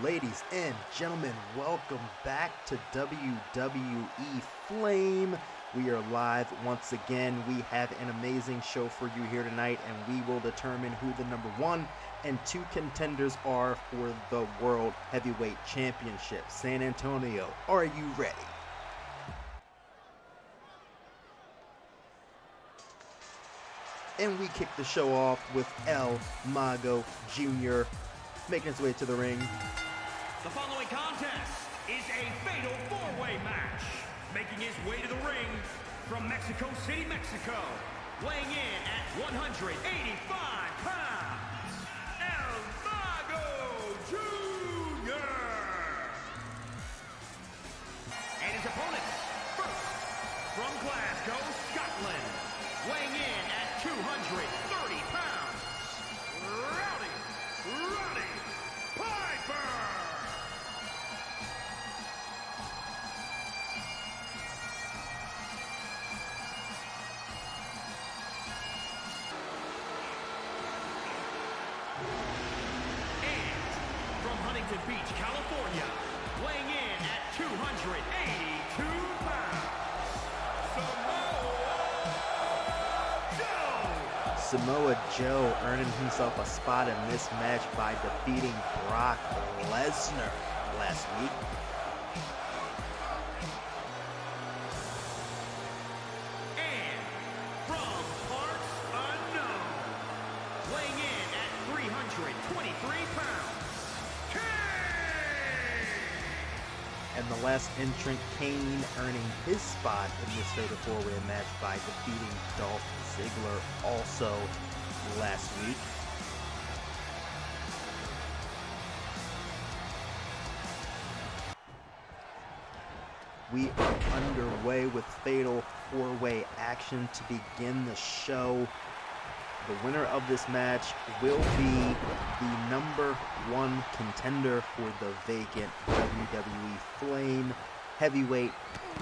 Ladies and gentlemen, welcome back to WWE Flame. We are live once again. We have an amazing show for you here tonight, and we will determine who the number 1 and 2 contenders are for the World Heavyweight Championship. San Antonio, are you ready? And we kick the show off with El Mago Jr. making his way to the ring. The following contest is a fatal four-way match. Making his way to the ring from Mexico City, Mexico, weighing in at 185 pounds, El Mago Jr. And his opponents, first, from Glasgow, Scotland, weighing in at 230 pounds, Roddy Piper. Huntington Beach, California, weighing in at 282 pounds, Samoa Joe earning himself a spot in this match by defeating Brock Lesnar last week. And from parts unknown, weighing in at 323 pounds, and the last entrant, Kane, earning his spot in this fatal four-way match by defeating Dolph Ziggler also last week. We are underway with fatal four-way action to begin the show. The winner of this match will be the number 1 contender for the vacant WWE Flame Heavyweight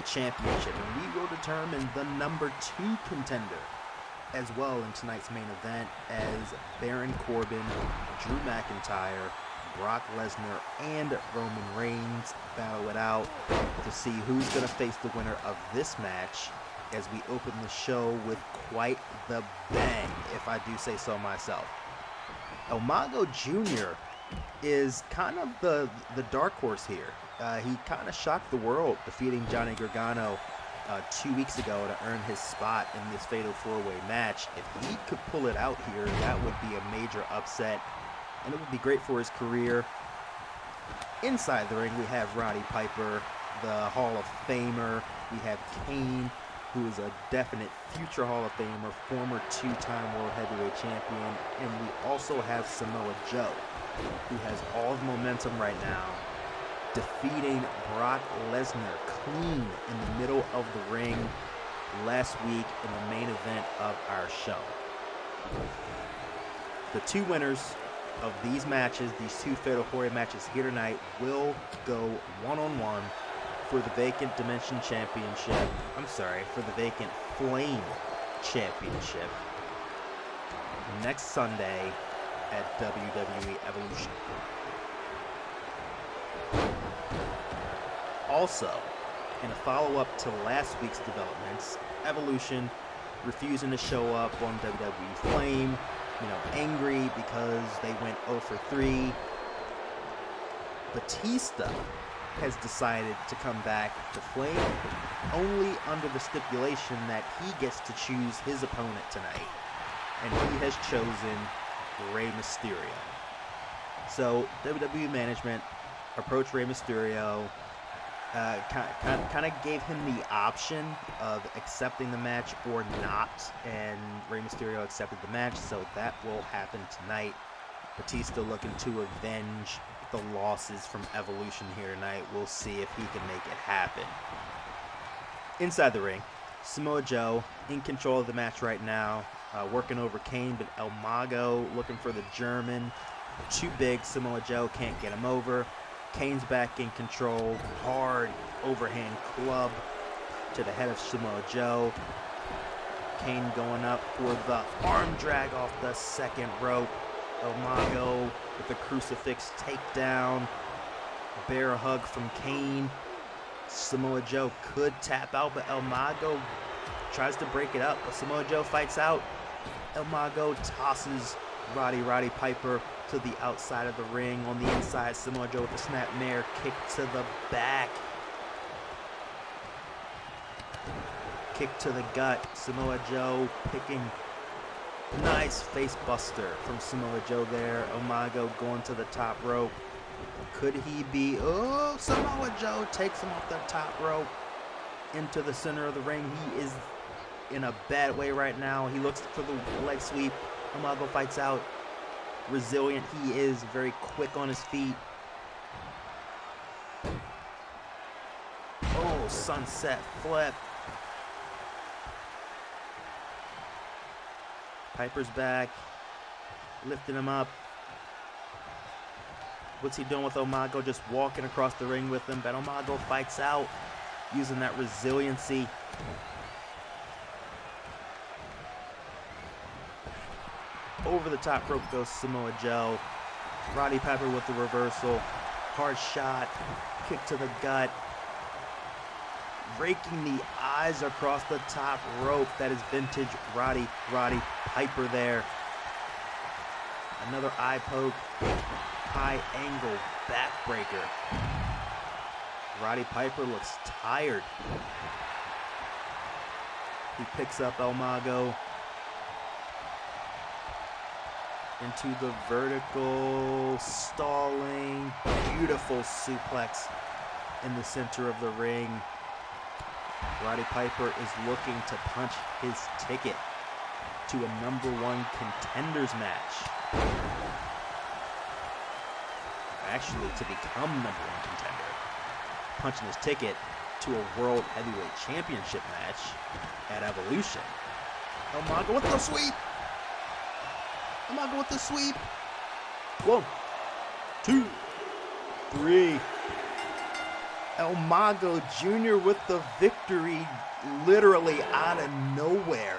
Championship. And we will determine the number 2 contender as well in tonight's main event as Baron Corbin, Drew McIntyre, Brock Lesnar, and Roman Reigns battle it out to see who's going to face the winner of this match, as we open the show with quite the bang, if I do say so myself. El Mago Jr. is kind of the dark horse here. He kind of shocked the world, defeating Johnny Gargano 2 weeks ago to earn his spot in this fatal four-way match. If he could pull it out here, that would be a major upset, and it would be great for his career. Inside the ring, we have Roddy Piper, the Hall of Famer. We have Kane, who is a definite future Hall of Famer, former 2-time World Heavyweight Champion. And we also have Samoa Joe, who has all the momentum right now, defeating Brock Lesnar clean in the middle of the ring last week in the main event of our show. The 2 winners of these matches, these 2 fatal four-way matches here tonight, will go one-on-one for the vacant Dimension Championship. For the vacant Flame Championship next Sunday at WWE Evolution. Also, in a follow-up to last week's developments, Evolution refusing to show up on WWE Flame, angry because they went 0 for 3. Batista has decided to come back to Flame, only under the stipulation that he gets to choose his opponent tonight, and he has chosen Rey Mysterio. So WWE management approached Rey Mysterio, kind of gave him the option of accepting the match or not, and Rey Mysterio accepted the match, so that will happen tonight. Batista looking to avenge the losses from Evolution here tonight. We'll see if he can make it happen. Inside the ring, Samoa Joe in control of the match right now, working over Kane, but El Mago looking for the German. Too big, Samoa Joe can't get him over. Kane's back in control, hard overhand club to the head of Samoa Joe. Kane going up for the arm drag off the second rope. El Mago with the crucifix takedown. Bear hug from Kane. Samoa Joe could tap out, but El Mago tries to break it up, but Samoa Joe fights out. El Mago tosses Roddy Piper to the outside of the ring. On the inside, Samoa Joe with a snapmare kick to the back. Kick to the gut. Samoa Joe picking. Nice face buster from Samoa Joe there. El Mago going to the top rope. Could he be? Oh, Samoa Joe takes him off the top rope into the center of the ring. He is in a bad way right now. He looks for the leg sweep. El Mago fights out. Resilient he is, very quick on his feet. Oh, sunset flip. Piper's back, lifting him up. What's he doing with El Mago? Just walking across the ring with him. But El Mago fights out, using that resiliency. Over the top rope goes Samoa Joe. Roddy Piper with the reversal. Hard shot. Kick to the gut. Raking the eyes across the top rope. That is vintage Roddy Piper there. Another eye poke. High angle backbreaker. Roddy Piper looks tired. He picks up El Mago into the vertical, stalling, beautiful suplex in the center of the ring. Roddy Piper is looking to punch his ticket to a #1 contenders match. Actually, to become #1 contender. Punching his ticket to a World Heavyweight Championship match at Evolution. El Mago with the sweep! El Mago with the sweep! 1, 2, 3. El Mago Jr. with the victory, literally out of nowhere.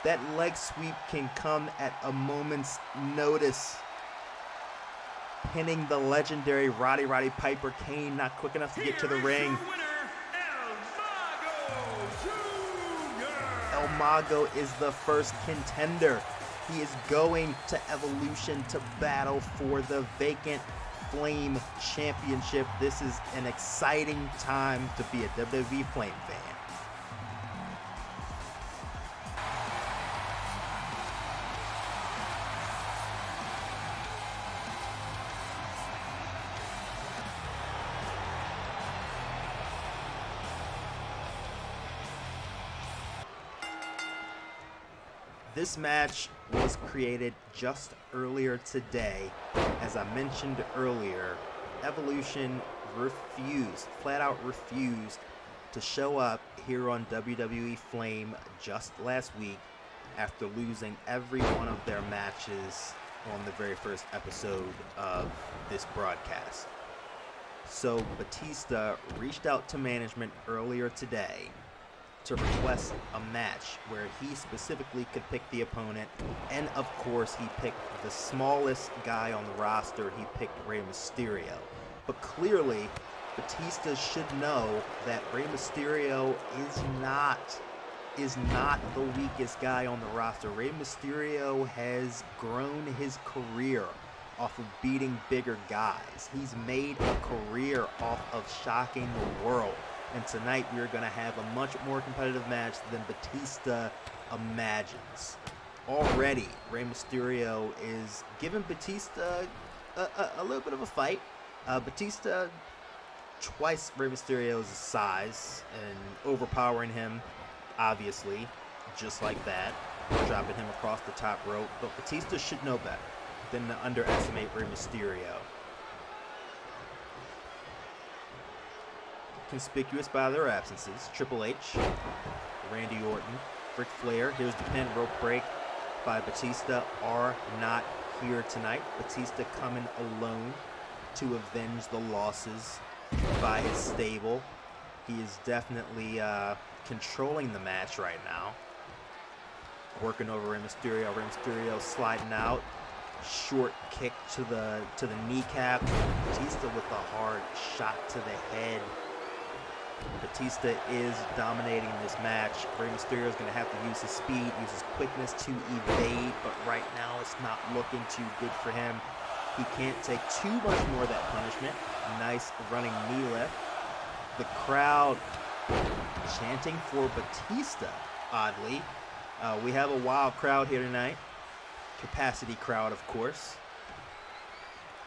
That leg sweep can come at a moment's notice. Pinning the legendary Roddy Piper. Kane not quick enough to get to the ring. El Mago is the first contender. He is going to Evolution to battle for the vacant Flame Championship. This is an exciting time to be a WWE Flame fan. This match was created just earlier today. As I mentioned earlier, Evolution flat out refused to show up here on WWE Flame just last week after losing every one of their matches on the very first episode of this broadcast. So Batista reached out to management earlier today to request a match where he specifically could pick the opponent, and of course he picked the smallest guy on the roster. He picked Rey Mysterio, but clearly Batista should know that Rey Mysterio is not the weakest guy on the roster. Rey Mysterio has grown his career off of beating bigger guys. He's made a career off of shocking the world. And tonight we are going to have a much more competitive match than Batista imagines. Already, Rey Mysterio is giving Batista a little bit of a fight. Batista, twice Rey Mysterio's size and overpowering him, obviously, just like that, dropping him across the top rope. But Batista should know better than to underestimate Rey Mysterio. Conspicuous by their absences, Triple H, Randy Orton, Ric Flair. Here's the pin, rope break by Batista, are not here tonight. Batista coming alone to avenge the losses by his stable. He is definitely controlling the match right now. Working over Rey Mysterio. Rey Mysterio sliding out. short kick to the kneecap. Batista with a hard shot to the head. Batista is dominating this match. Rey Mysterio is going to have to use his speed, use his quickness to evade, but right now it's not looking too good for him. He can't take too much more of that punishment. Nice running knee lift. The crowd chanting for Batista, oddly. We have a wild crowd here tonight. Capacity crowd, of course.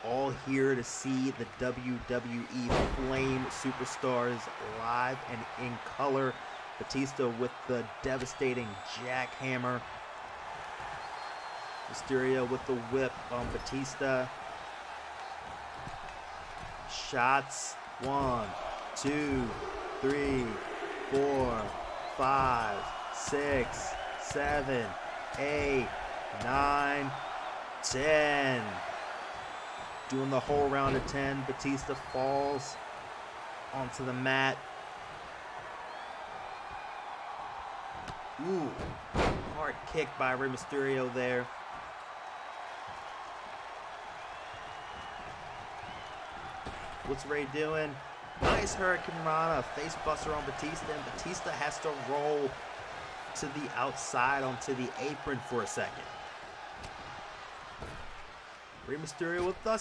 All here to see the WWE Flame superstars live and in color. Batista with the devastating jackhammer. Mysterio with the whip on Batista. Shots. 1, 2, 3, 4, 5, 6, 7, 8, 9, 10. Doing the whole round of 10. Batista falls onto the mat. Ooh, hard kick by Rey Mysterio there. What's Rey doing? Nice Hurricane Rana, face buster on Batista, and Batista has to roll to the outside onto the apron for a second. Rey Mysterio with the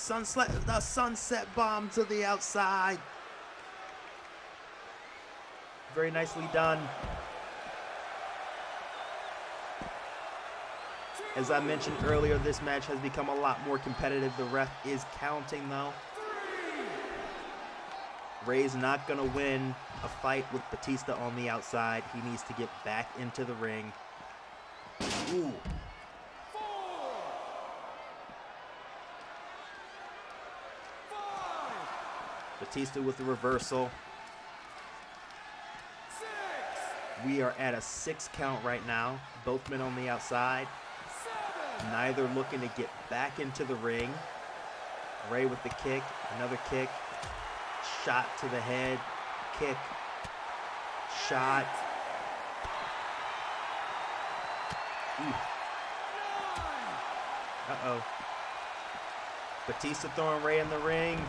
sunset bomb to the outside. Very nicely done. As I mentioned earlier, this match has become a lot more competitive. The ref is counting though. Rey's not going to win a fight with Batista on the outside. He needs to get back into the ring. Ooh. Batista with the reversal. We are at a 6 count right now. Both men on the outside. Neither looking to get back into the ring. Rey with the kick. Another kick. Shot to the head. Kick. Shot. Ooh. Uh-oh. Batista throwing Rey in the ring.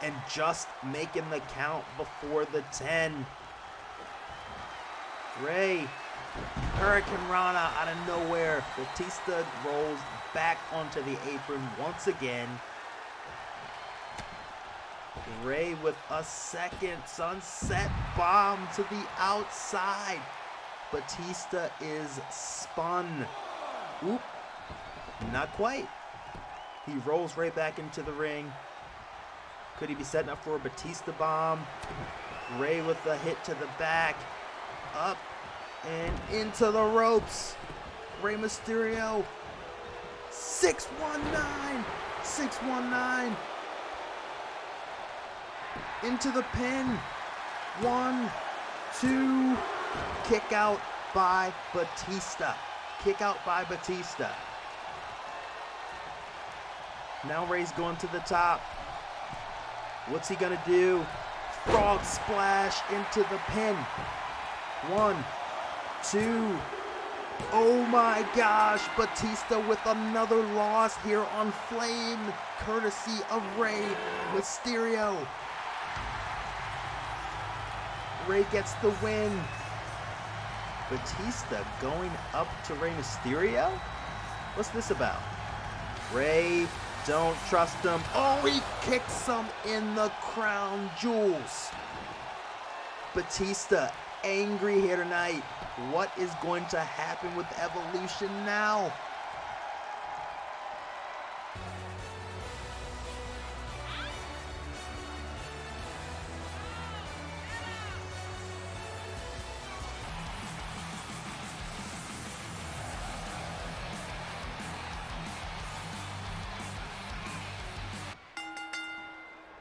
And just making the count before the 10. Rey, Hurricane Rana out of nowhere. Batista rolls back onto the apron once again. Rey with a second sunset bomb to the outside. Batista is spun. Oop, not quite. He rolls Rey back into the ring. Could he be setting up for a Batista bomb? Rey with the hit to the back. Up and into the ropes. Rey Mysterio. 619. 619. Into the pin. 1, 2. Kick out by Batista. Kick out by Batista. Now Rey's going to the top. What's he gonna do? Frog splash into the pin. 1, 2. Oh my gosh, Batista with another loss here on Flame, courtesy of Rey Mysterio. Rey gets the win. Batista going up to Rey Mysterio? What's this about? Rey, don't trust him. Oh, he kicks him in the crown jewels. Batista angry here tonight. What is going to happen with Evolution now?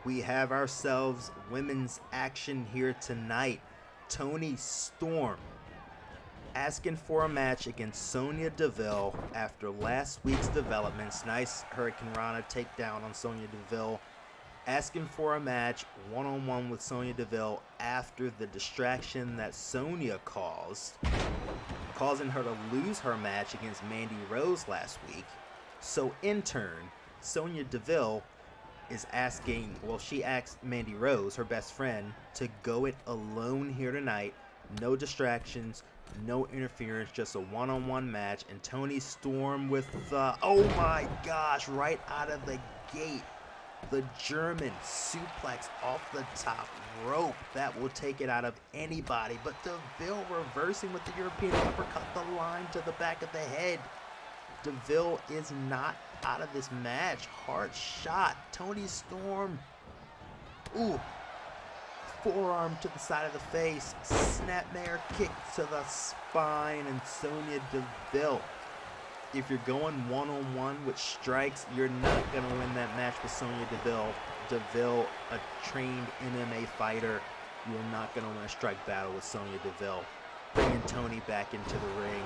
We have ourselves women's action here tonight. Toni Storm asking for a match against Sonya Deville after last week's developments. Nice Hurricane Rana takedown on Sonya Deville. Asking for a match one-on-one with Sonya Deville after the distraction that Sonya caused, causing her to lose her match against Mandy Rose last week. So in turn, Sonya Deville is asking, well, she asked Mandy Rose, her best friend, to go it alone here tonight. No distractions, no interference, just a one-on-one match. And Toni Storm with the, oh my gosh, right out of the gate, the German suplex off the top rope. That will take it out of anybody. But Deville reversing with the European uppercut, the line to the back of the head. Deville is not out of this match. Hard shot. Toni Storm. Ooh. Forearm to the side of the face. Snapmare kick to the spine. And Sonya Deville. If you're going one-on-one with strikes, you're not going to win that match with Sonya Deville. Deville, a trained MMA fighter. You're not going to win a strike battle with Sonya Deville. Bringing Toni back into the ring.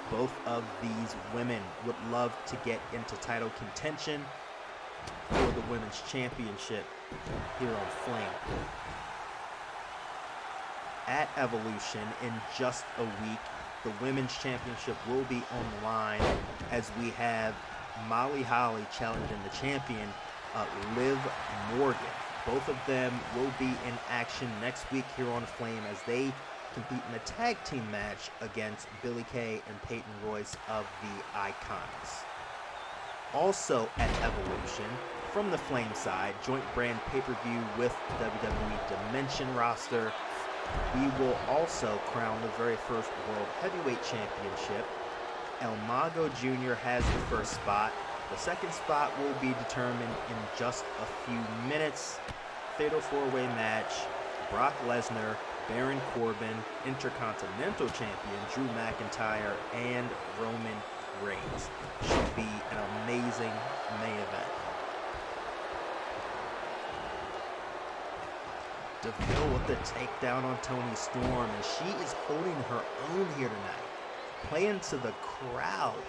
Both of these women would love to get into title contention for the Women's Championship here on Flame. At Evolution, in just a week, the Women's Championship will be on the line as we have Molly Holly challenging the champion, Liv Morgan. Both of them will be in action next week here on Flame as they compete in a tag team match against Billie Kay and Peyton Royce of the Icons. Also at Evolution, from the Flame side, joint brand pay-per-view with WWE Dimension roster, we will also crown the very first World Heavyweight Championship. El Mago Jr. has the first spot. The second spot will be determined in just a few minutes. Fatal 4-way match, Brock Lesnar, Baron Corbin, Intercontinental Champion Drew McIntyre, and Roman Reigns. Should be an amazing main event. Deville with the takedown on Toni Storm, and she is holding her own here tonight. Playing to the crowd.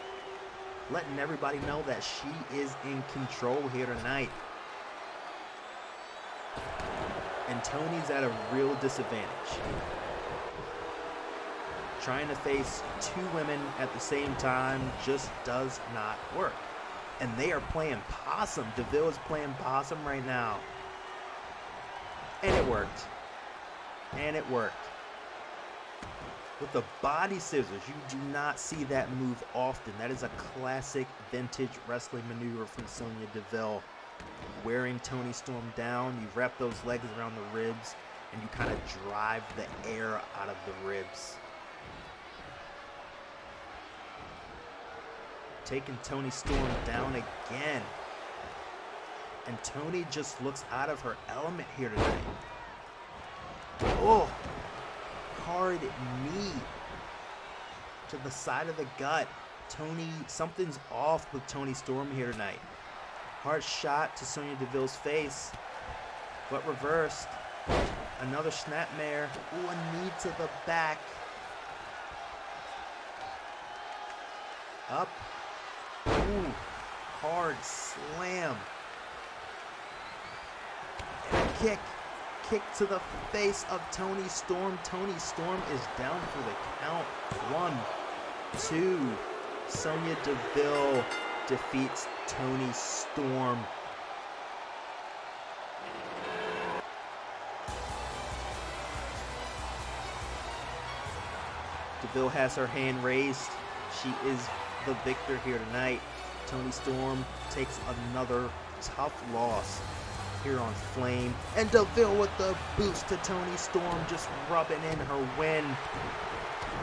Letting everybody know that she is in control here tonight. And Toni's at a real disadvantage. Trying to face two women at the same time just does not work. And they are playing possum. Deville is playing possum right now. And it worked. And it worked. With the body scissors, you do not see that move often. That is a classic vintage wrestling maneuver from Sonya Deville. Wearing Toni Storm down, you wrap those legs around the ribs, and you kind of drive the air out of the ribs. Taking Toni Storm down again. And Toni just looks out of her element here tonight. Oh, hard knee to the side of the gut. Toni, something's off with Toni Storm here tonight. Hard shot to Sonya Deville's face, but reversed. Another snapmare. Ooh, a knee to the back. Up. Ooh, hard slam. And a kick. Kick to the face of Toni Storm. Toni Storm is down for the count. 1, 2. Sonya Deville defeats Toni Storm. Deville has her hand raised. She is the victor here tonight. Toni Storm takes another tough loss here on Flame. And Deville with the boost to Toni Storm, just rubbing in her win.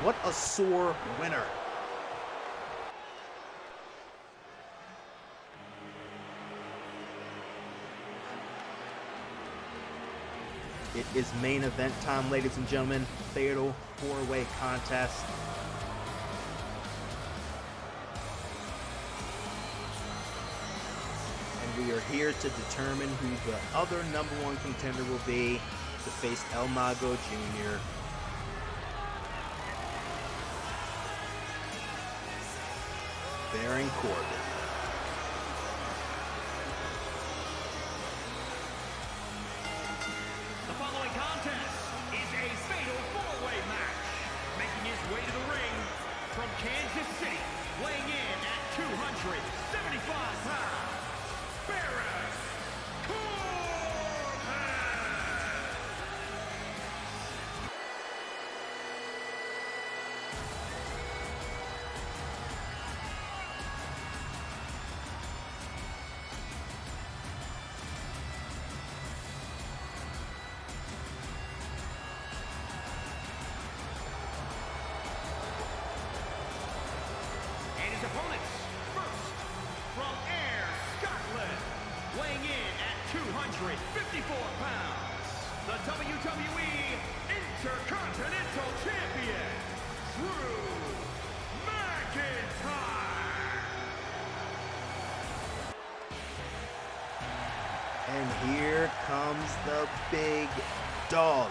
What a sore winner. It is main event time, ladies and gentlemen. Fatal 4-way contest. And we are here to determine who the other #1 contender will be to face El Mago Jr. Baron Corbin. The following contest is a fatal 4-way match. Making his way to the ring from Kansas City, weighing in at 275 pounds, Baron Corbin! And his opponents, first, from Ayr, Scotland, weighing in at 254 pounds, the WWE Intercontinental Champion, Drew McIntyre. And here comes the big dog.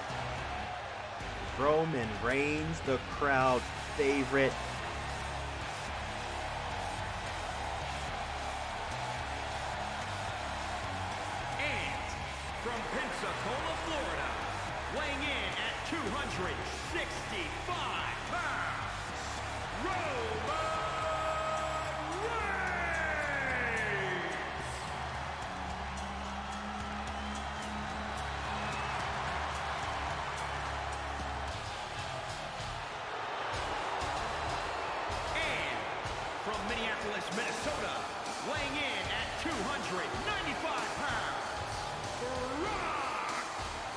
Roman Reigns, the crowd favorite. And from Pensacola, Florida, weighing in at 265 pounds, Roman Reigns! And from Minneapolis, Minnesota, weighing in at 295 pounds, Brock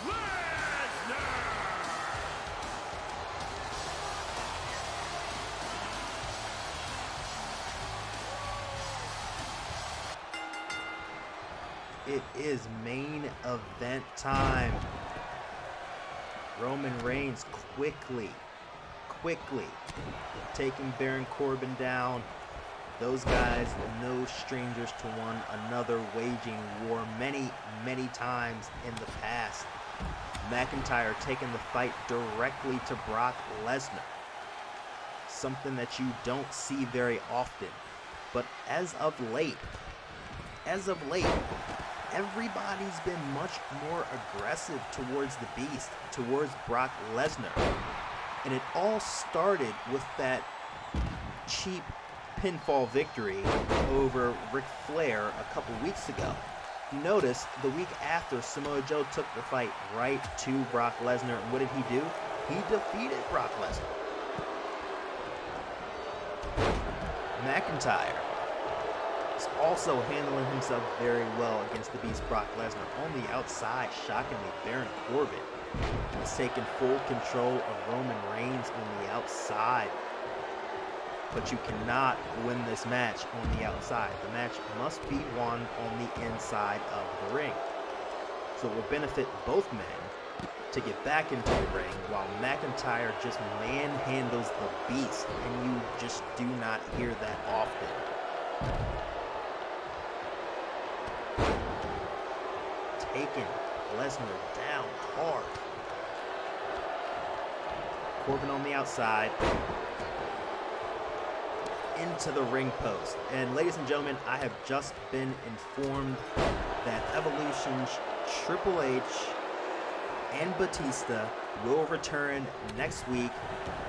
Lesnar! It is main event time. Roman Reigns quickly taking Baron Corbin down. Those guys, no strangers to one another, waging war many times in the past. McIntyre taking the fight directly to Brock Lesnar. Something that you don't see very often. But as of late, everybody's been much more aggressive towards the Beast, towards Brock Lesnar. And it all started with that cheap pinfall victory over Ric Flair a couple weeks ago. If you notice, the week after, Samoa Joe took the fight right to Brock Lesnar. And what did he do? He defeated Brock Lesnar. McIntyre is also handling himself very well against the Beast Brock Lesnar. On the outside, shockingly, Baron Corbin is taking full control of Roman Reigns on the outside. But you cannot win this match on the outside. The match must be won on the inside of the ring. So it will benefit both men to get back into the ring while McIntyre just manhandles the Beast, and you just do not hear that often. Taking Lesnar down hard. Corbin on the outside. Into the ring post. And ladies and gentlemen, I have just been informed that Evolution's Triple H and Batista will return next week.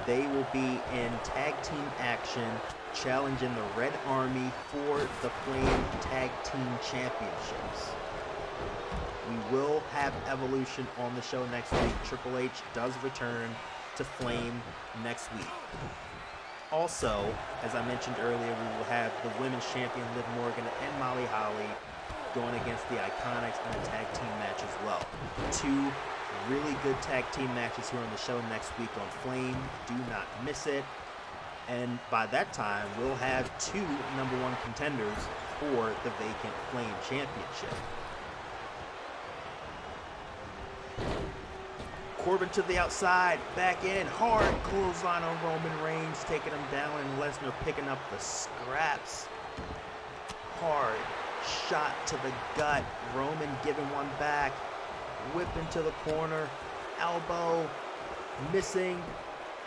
They will be in tag team action, challenging the Red Army for the Flame Tag Team Championships. We will have Evolution on the show next week. Triple H does return to Flame next week. Also, as I mentioned earlier, we will have the Women's Champion Liv Morgan and Molly Holly going against the Iconics in a tag team match as well. Two really good tag team matches here on the show next week on Flame. Do not miss it. And by that time, we'll have two #1 contenders for the vacant Flame Championship. Corbin to the outside, back in, hard clothesline on Roman Reigns, taking him down, and Lesnar picking up the scraps. Hard shot to the gut, Roman giving one back, whip into the corner, elbow, missing,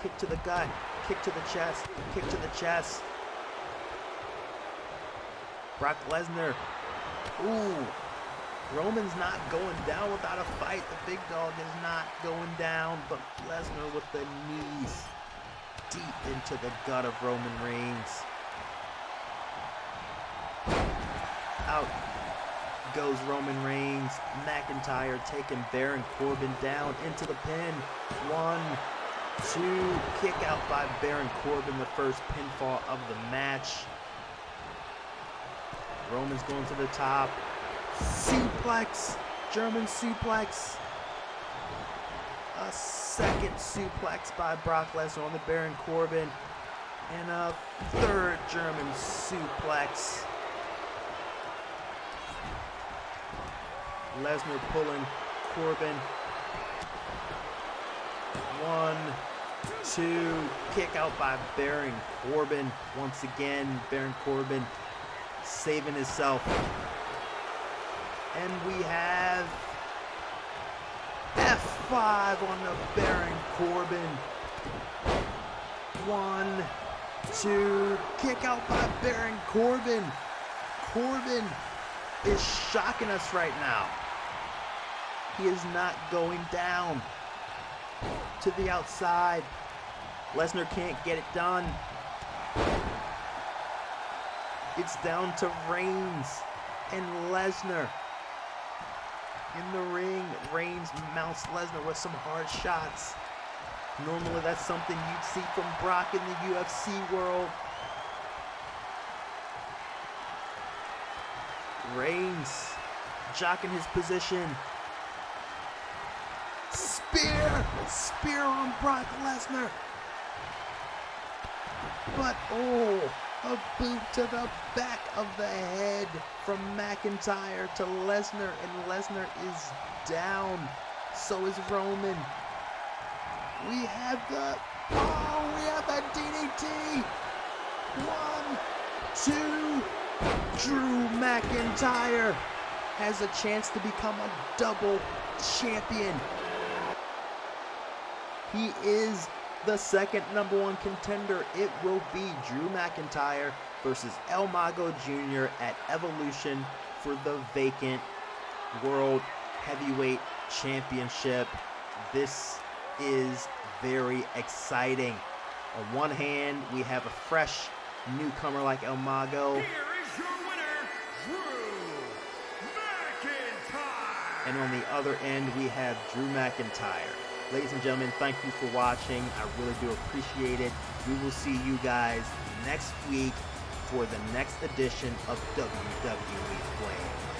kick to the gut, kick to the chest, kick to the chest. Brock Lesnar, ooh. Roman's not going down without a fight. The big dog is not going down, but Lesnar with the knees deep into the gut of Roman Reigns. Out goes Roman Reigns. McIntyre taking Baron Corbin down into the pin. 1, 2, kick out by Baron Corbin, the first pinfall of the match. Roman's going to the top. Suplex, German suplex. A second suplex by Brock Lesnar on the Baron Corbin. And a third German suplex. Lesnar pulling Corbin. 1, 2, kick out by Baron Corbin. Once again, Baron Corbin saving himself. And we have F5 on the Baron Corbin. 1, 2, kick out by Baron Corbin. Corbin is shocking us right now. He is not going down. To the outside. Lesnar can't get it done. It's down to Reigns and Lesnar. In the ring, Reigns mounts Lesnar with some hard shots. Normally that's something you'd see from Brock in the UFC world. Reigns jocking his position. Spear on Brock Lesnar. But a boot to the back of the head from McIntyre to Lesnar, and Lesnar is down. So is Roman. We have the DDT. 1, 2. Drew McIntyre has a chance to become a double champion. He is the second #1 contender. It will be Drew McIntyre versus El Mago Jr. at Evolution for the vacant World Heavyweight Championship. This is very exciting. On one hand, we have a fresh newcomer like El Mago. Here is your winner, Drew McIntyre. And on the other end, we have Drew McIntyre. Ladies and gentlemen, thank you for watching. I really do appreciate it. We will see you guys next week for the next edition of WWE Flame.